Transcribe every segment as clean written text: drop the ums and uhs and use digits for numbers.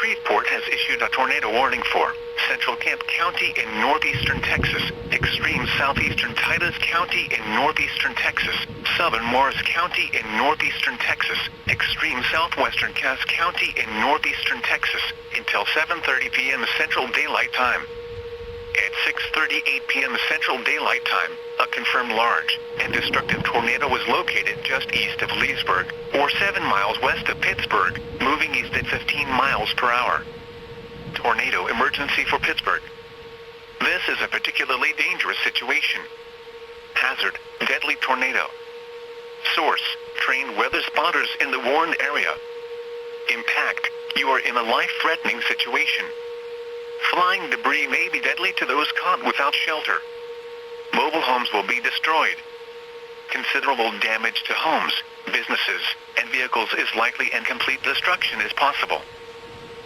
Shreveport has issued a tornado warning for Central Camp County in northeastern Texas, extreme southeastern Titus County in northeastern Texas, southern Morris County in northeastern Texas, extreme southwestern Cass County in northeastern Texas, until 7:30 p.m. Central Daylight Time. At 6:38 p.m. Central Daylight Time, a confirmed large and destructive tornado was located just east of Leesburg, or 7 miles west of Pittsburgh, moving east at 15 miles per hour. Tornado emergency for Pittsburgh. This is a particularly dangerous situation. Hazard, deadly tornado. Source, trained weather spotters in the warned area. Impact, you are in a life-threatening situation. Flying debris may be deadly to those caught without shelter. Mobile homes will be destroyed. Considerable damage to homes, businesses, and vehicles is likely, and complete destruction is possible.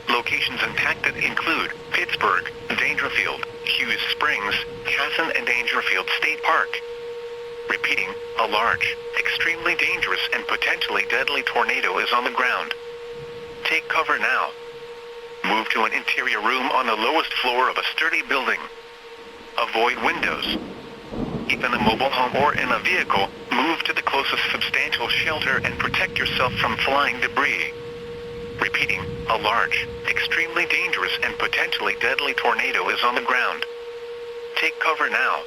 Locations impacted include Pittsburgh, Dangerfield, Hughes Springs, Casson and Dangerfield State Park. Repeating, a large, extremely dangerous and potentially deadly tornado is on the ground. Take cover now. Move to an interior room on the lowest floor of a sturdy building. Avoid windows. If in a mobile home or in a vehicle, move to the closest substantial shelter and protect yourself from flying debris. Repeating, a large, extremely dangerous and potentially deadly tornado is on the ground. Take cover now.